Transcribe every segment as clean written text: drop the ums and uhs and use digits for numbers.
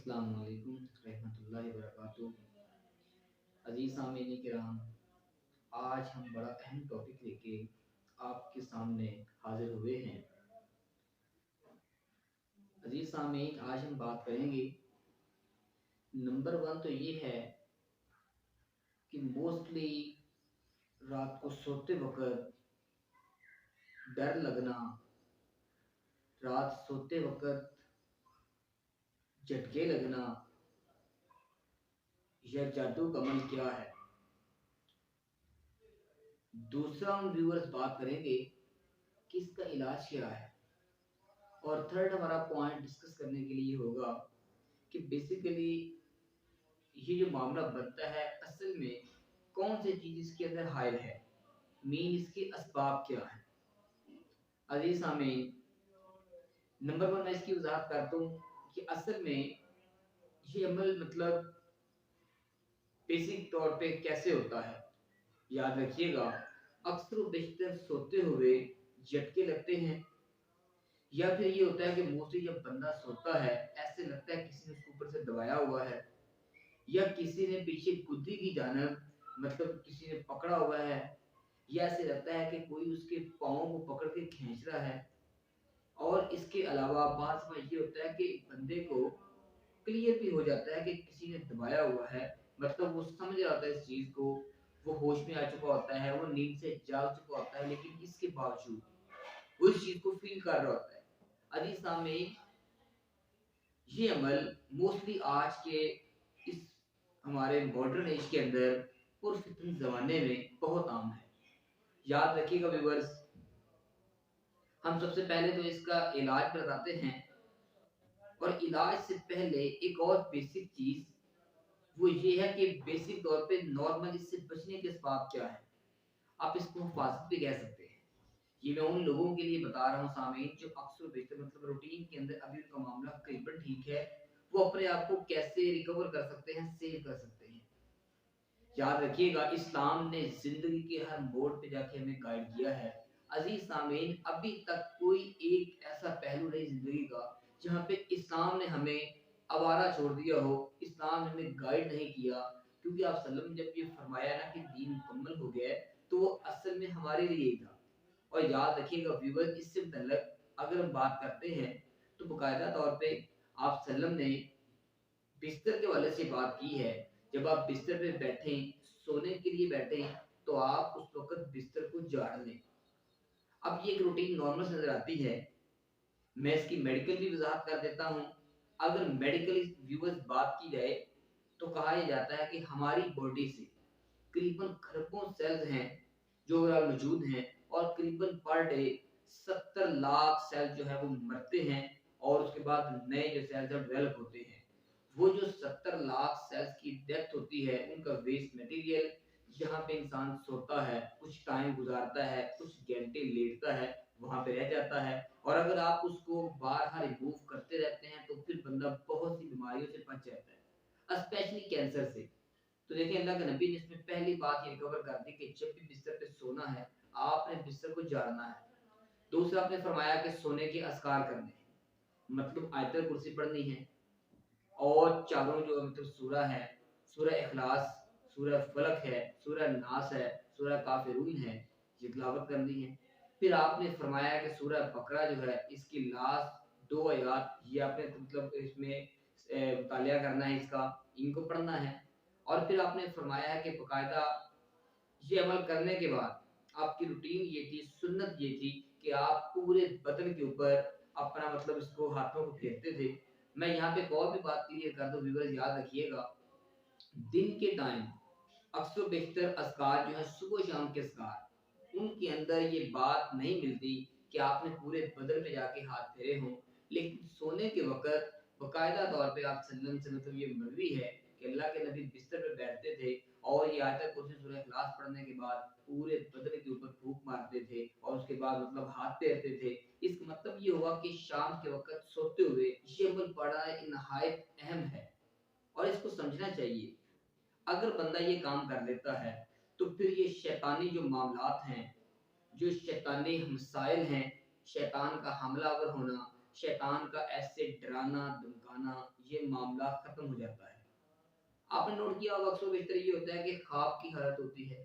अस्सलाम वालेकुम रहमतुल्लाहि व बरकातुहू। अजीज सामीन किराम, आज हम बड़ा अहम टॉपिक लेके आपके सामने हाजिर हुए हैं। अजीज सामीन, आज हम बात करेंगे। नंबर वन तो ये है कि मोस्टली रात को सोते वक्त डर लगना, रात सोते वक्त झटके लगना, यह जादू का अमल क्या है। दूसरा हम व्यूअर्स बात करेंगे कि इसका इलाज क्या है। और थर्ड हमारा पॉइंट डिस्कस करने के लिए होगा कि बेसिकली ये जो मामला बनता है असल में कौन सी चीज इसके अंदर हायल है, मीन इसके असबाब क्या है। अजीज सामीन, नंबर वन मैं इसकी वजाहत करता हूँ कि असल में ये अमल मतलब बेसिक तौर पे कैसे होता है। याद रखिएगा, अक्सर बेशतर सोते हुए झटके लगते हैं, या फिर ये होता है कि मोस्टली जब बंदा सोता है ऐसे लगता है किसी ने उसके ऊपर से दबाया हुआ है, या किसी ने पीछे कुद्दी की जानब मतलब किसी ने पकड़ा हुआ है, या ऐसे लगता है कि कोई उसके पाँव को पकड़ के खींच रहा है। और इसके अलावा बात में ये होता है कि बंदे को क्लियर भी हो जाता है कि किसी ने दबाया हुआ है, मतलब वो समझ आता है इस चीज को, वो होश में आ चुका होता है, वो नींद से जाग चुका होता है, लेकिन इसके बावजूद वो इस चीज को फील कर रहा होता है। अजीज सामईन, ये अमल मोस्टली आज के इस हमारे मॉडर्न एज के अंदर पुरफितन जमाने में बहुत आम है। याद रखिएगा व्यूअर्स, हम सबसे पहले तो इसका इलाज बताते हैं, और इलाज से पहले एक और बेसिक चीज वो ये है कि बेसिक तौर पे नॉर्मल इससे बचने के असबाब क्या है। आप इसको हिफाजत भी कह सकते हैं। ये मैं उन लोगों के लिए बता रहा हूँ सामीन जो अक्सर बेशतर मतलब रूटीन के अंदर अभी उनका मामला करीबन ठीक है, वो अपने आप को कैसे रिकवर कर सकते हैं, सेव कर सकते हैं। याद रखिएगा, इस्लाम ने जिंदगी के हर मोड़ पे जाके हमें गाइड किया है। अजीज सामीन, अभी तक कोई एक ऐसा पहलू नहीं जिंदगी का जहाँ पे इस्लाम ने हमें आवारा छोड़ दिया हो, इस्लाम ने हमें गाइड नहीं किया। क्योंकि आप सल्लम जब ये फरमाया ना कि दीन मुकम्मल हो गया है, तो वो असल में हमारे लिए ही था। और याद रखिएगा व्यूअर, इससे मुतल्लक अगर हम बात करते हैं तो बाकायदा तौर पे आप सल्लम ने बिस्तर के वाले से बात की है। जब आप बिस्तर पे बैठे सोने के लिए बैठे तो आप उस वक्त बिस्तर को झाड़ लें। अब ये एक रूटीन नॉर्मल नजर आती है, मैं इसकी मेडिकल भी वजाहत कर देता हूँ। अगर मेडिकल व्यूअर्स बात की जाए तो कहा यह जाता है कि हमारी बॉडी से करीबन खरबों सेल्स हैं जो ओवरऑल मौजूद हैं, और करीबन पर डे 70 लाख सेल जो है वो मरते हैं, और उसके बाद नए जो सेल्स डेवलप होते हैं। वो जो 70 लाख सेल्स की डेथ होती है, उनका वेस्ट मटेरियल जहाँ पे इंसान सोता है, कुछ टाइम गुजारता है, कुछ घंटे लेटता है, वहां पे रह जाता है। और अगर आप उसको बार रिमूव करते रहते हैं तो फिर बंदा बहुत सी बीमारियों से बच जाता है, स्पेशली कैंसर से। तो देखिए, अल्लाह के नबी ने इसमें पहली बात ये रिकवर कर दी कि जब भी बिस्तर पे सोना है आपने बिस्तर को झाड़ना है। दूसरा आपने फरमाया कि सोने के अस्कार करने हैं, मतलब आयतल कुर्सी पढ़नी है, और चारों जो मतलब सूरा है, सूरह इखलास, सूरह फलक है, सूरह नास है, सूरह काफिरून है, ये तिलावत करनी है। फिर आपने फरमाया कि सूरह बकरा जो है इसकी लास्ट 2 आयत ये आपने मतलब इसमें मुतालिया करना है, इसका इनको पढ़ना है। और फिर आपने फरमाया है कि बाकायदा ये अमल करने के बाद आपकी रूटीन ये थी, सुन्नत ये थी कि आप पूरे बदन के ऊपर अपना मतलब इसको हाथों को फेरते थे। मैं यहाँ पे एक और भी बात क्लियर कर दूं व्यूअर्स, याद रखिएगा, दिन के टाइम अक्सर बेशतर अस्कार जो है सुबह शाम के अस्कार, उनके अंदर ये बात नहीं मिलती कि आपने पूरे बदन पे जाके हाथ फेरे हों। लेकिन सोने के वक्त बाकायदा तौर पे आप सल्लल्लाहु अलैहि वसल्लम से मतलब ये मरवी है कि अल्लाह के नबी बिस्तर पे बैठते थे और ये आयत कुर्सी सूरह इखलास पढ़ने के बाद पूरे बदन के ऊपर फूंक मारते थे, और उसके बाद मतलब हाथ फेरते थे। इसका मतलब ये हुआ कि शाम के वक्त सोते हुए ये अमल बड़ा नहायत अहम है, और इसको समझना चाहिए। अगर बंदा ये काम कर लेता है तो फिर ये शैतानी जो मामलात हैं, जो शैतानी मसाइल हैं, शैतान का हमलावर होना, शैतान का ऐसे डराना धमकाना ये मामला खत्म हो जाता है। आपने नोट किया होगा अक्सर बेशतर ये होता है कि ख्वाब की हालत होती है,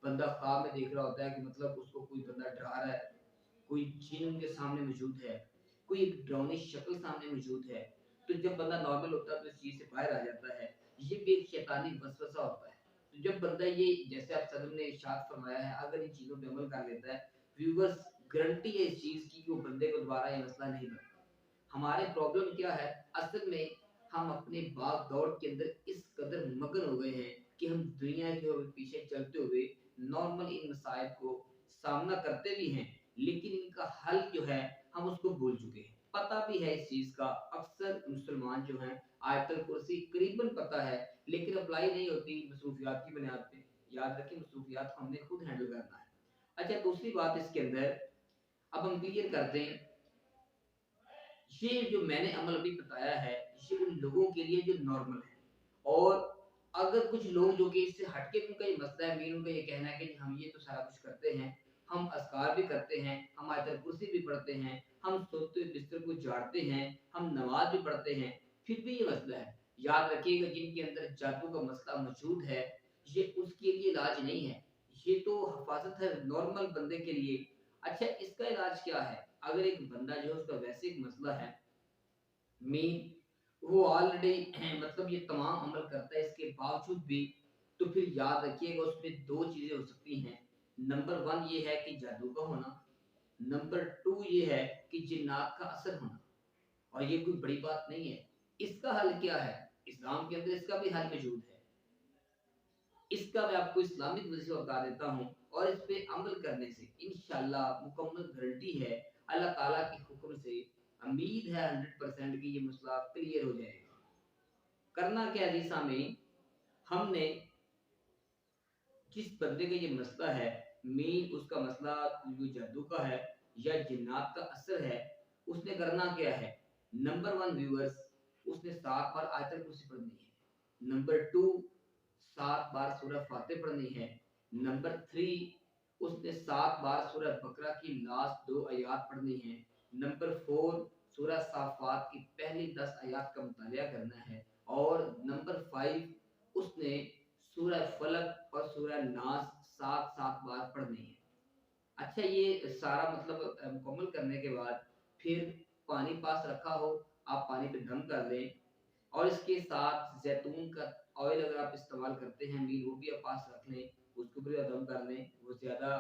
बंदा ख्वाब में देख रहा होता है कि मतलब उसको कोई बंदा डरा रहा है, कोई जिन उनके सामने मौजूद है, कोई एक डरावनी शक्ल सामने मौजूद है। तो जब बंदा नॉर्मल होता है तो इस चीज़ से बाहर आ जाता है। ये भी एक शैतानी वसवसा होता है। तो जब बंदा ये जैसे आप सदर ने इरशाद फरमाया है अगर इन चीज़ों पे अमल कर लेता है, व्यूअर्स गारंटी है इस चीज़ की कि वो बंदे को दोबारा ये मसला नहीं बनता। हमारे प्रॉब्लम क्या है असल में हम अपने भाग दौड़ के अंदर इस कदर मगन हो गए हैं कि हम दुनिया के पीछे चलते हुए नॉर्मल इन मसाइल को सामना करते भी हैं लेकिन इनका हल जो है हम उसको भूल चुके हैं। पता भी है इस चीज का अक्सर मुसलमान जो हैं आयतल कुर्सी करीबन पता है लेकिन अप्लाई नहीं होती मसरूफियात की बुनियाद पे। याद रखें मसरूफियात को हमने खुद हैंडल करना है। अच्छा दूसरी बात इसके अंदर अब हम क्लियर कर दें, ये जो मैंने अमल अभी बताया है ये उन लोगों के लिए जो नॉर्मल है। और अगर कुछ लोग जो कि इससे हटके उनका ये मसला है, मेन उनका ये कहना है कि हम ये तो सारा कुछ करते हैं, हम अज़कार भी करते हैं, हम आयतल कुर्सी भी पढ़ते हैं, हम सोते हुए बिस्तर को झाड़ते हैं, हम नमाज भी पढ़ते हैं, फिर भी ये मसला है। याद रखिएगा जिनके अंदर जादू का मसला मौजूद है ये उसके लिए इलाज नहीं है, ये तो हिफाजत है नॉर्मल बंदे के लिए। अच्छा इसका इलाज क्या है? अगर एक बंदा जो है उसका वैसे एक मसला है मेन, वो ऑलरेडी मतलब ये तमाम अमल करता है इसके बावजूद भी, तो फिर याद रखिएगा उसमें दो चीजें हो सकती हैं। नंबर वन ये है कि जादू का होना, नंबर टू ये है कि जिन्नात का असर होना। और ये कोई बड़ी बात नहीं है। इसका हल क्या है? इस्लाम के अंदर इसका भी हल मौजूद है। इसका मैं आपको इस्लामिक वजीफा बता देता हूँ और इस पे अमल करने से इंशाल्लाह मुकम्मल गारंटी है अल्लाह ताला के हुक्म से उम्मीद है 100% कि ये मसला क्लियर हो जाएगा। करना क्या है जी सामीन, हमने जिस बंदे का ये मसला है मेन उसका मसला जो जादू का है या जिन्नात का असर है, उसने करना क्या है? नंबर वन व्यूअर्स, उसने 7 बार आयतल कुर्सी पढ़नी है। नंबर टू 7 बार सूरह फातिह पढ़नी है। नंबर थ्री उसने 7 बार सूरह बकरा की लास्ट 2 आयत पढ़नी है। नंबर फोर सूरह साफात की पहली 10 आयत का मुतालिया करना है। और नंबर फाइव उसने सूरह फलक और सूरह नास 7-7 बार पढ़नी है। अच्छा ये सारा मतलब मुकम्मल करने के बाद फिर पानी पास रखा हो, आप पानी पे दम कर लें और इसके साथ जैतून का ऑयल अगर आप इस्तेमाल करते हैं मील वो भी आप पास रख लें, उसको भी दम कर लें, वो ज़्यादा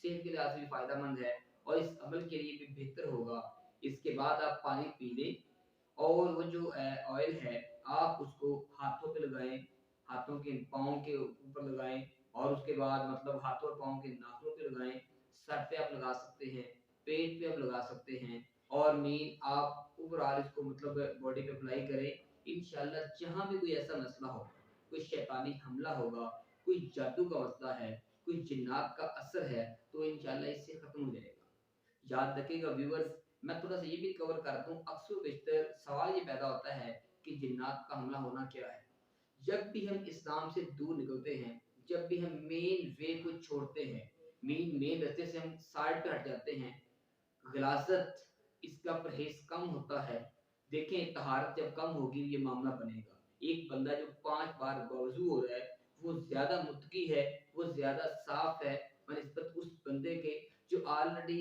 सेहत के लिहाज से भी फ़ायदेमंद है और इस अमल के लिए भी बेहतर होगा। इसके बाद आप पानी पी लें और वो जो ऑयल है आप उसको हाथों पे लगाएँ, हाथों के पाँव के ऊपर लगाएँ और उसके बाद मतलब हाथों और पाँव के नाखूनों पे लगाएँ, सर पे आप लगा सकते हैं, पेट पे आप लगा सकते हैं और मेन आप ओवरऑल इसको मतलब बॉडी पे अप्लाई करें। इंशाल्लाह जहाँ भी कोई ऐसा मसला हो, कोई शैतानी हमला होगा, कोई जादू का मसला है, कोई जिन्नात का असर है, तो इंशाल्लाह इससे खत्म हो जाएगा। याद रखिएगा व्यूअर्स, मैं थोड़ा-सा ये भी कवर कर दूँ, अक्सर बेशतर सवाल ये पैदा होता है कि जिन्नात का हमला होना क्या है? जब भी हम इस्लाम से दूर निकलते हैं, जब भी हम मेन वे को छोड़ते हैं, मेन रास्ते से हम साइड पे हट जाते हैं, ग़िलाज़त इसका परहेज़ कम होता है। देखें तहारत जब कम होगी ये मामला बनेगा। एक बंदा जो 5 बार बावज़ू हो रहा है, वो ज़्यादा मुत्तकी है, वो ज़्यादा साफ़ है बनिस्बत उस बंदे के जो ऑलरेडी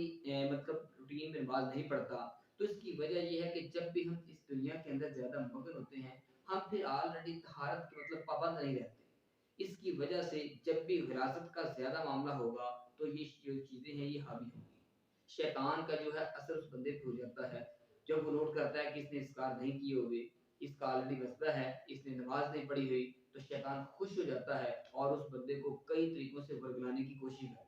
मतलब रूटीन में नमाज़ नहीं पढ़ता। तो इसकी वजह ये है कि जब भी हम इस दुनिया के अंदर ज़्यादा मगन होते हैं, हम फिर ऑलरेडी तहारत के मतलब पाबंद नहीं रहते। इसकी वजह से जब भी विरासत का ज़्यादा मामला होगा, तो ये जो चीज़ें हैं ये हावी होंगी। शैतान का जो है असर उस बंदे पे हो जाता है। जब वो नोट करता है कि इसने इस्कार नहीं किए हुए, इसका ऑलरेडी मसला है, इसने नमाज़ नहीं पढ़ी हुई, तो शैतान खुश हो जाता है और उस बंदे को कई तरीकों से वर्गलाने की कोशिश करता है।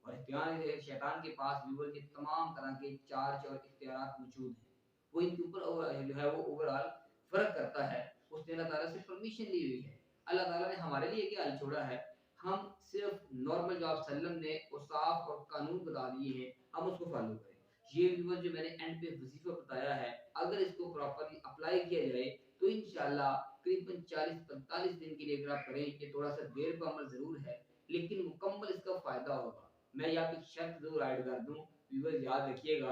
और इख्तियार है शैतान के पास व्यूअर के तमाम तरह के चार्ज और इख्तियारात मौजूद हैं। वो इनके ऊपर जो है वो ओवरऑल फ़र्क करता है। उसने अल्लाह ताला से परमिशन ली हुई है। अल्लाह ताला ने हमारे लिए क्या हल छोड़ा है? हम सिर्फ़ नॉर्मल जो आप सल्लम ने औसाफ और कानून बता दिए हैं, हम उसको फ़ॉलो करें। ये व्यूअर जो मैंने एंड पे वज़ीफ़ा बताया है, अगर इसको प्रॉपर्ली अप्लाई किया जाए, तो इंशाअल्लाह करीबन 40-45 दिन के लिए अगर आप करें, ये थोड़ा-सा देर का अमल ज़रूर है, लेकिन मुकम्मल इसका फ़ायदा होगा। मैं यहाँ पे शर्त ज़रूर ऐड कर दूँ, व्यूअर्स याद रखिएगा,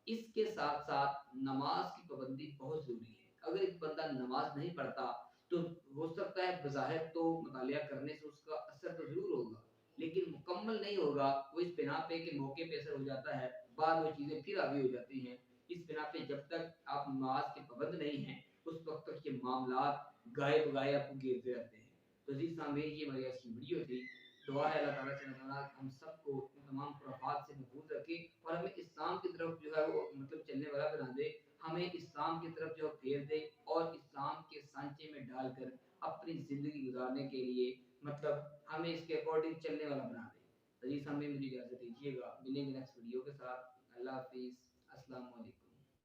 इसके साथ साथ नमाज की पाबंदी बहुत जरूरी है। अगर एक बंदा नमाज नहीं पढ़ता तो हो सकता है बज़ाहिर तो मुतालिया करने से उसका असर तो ज़रूर होगा, लेकिन मुकम्मल नहीं होगा। वो इस बिना पे कि मौके पे असर हो जाता है, बाद वो चीज़ें फिर हावी हो जाती हैं। इस बिना पे जब तक आप नमाज के पाबंद नहीं हैं, उस वक़्त तक ये मामलात गाए-बगाए आपको घेरते रहते हैं। तो जी सामईन, ये हमारी आज की वीडियो थी। दुआ है अल्लाह ताला से, अल्लाह ताला हम सबको इन तमाम खुराफात से महफूज़ रखे और हमें इस्लाम की तरफ जो है वो मतलब चलने वाला बना दे। हमें इस्लाम की तरफ जो है फेर दे और इस्लाम के सांचे में डालकर अपनी ज़िंदगी गुज़ारने के लिए मतलब हमें इसके अकॉर्डिंग चलने वाला बना दे। तो जी सामईन, मुझे इजाज़त दीजिएगा। मिलेंगे नेक्स्ट वीडियो के साथ। अल्लाह हाफ़िज़। अस्सलाम वालेकुम।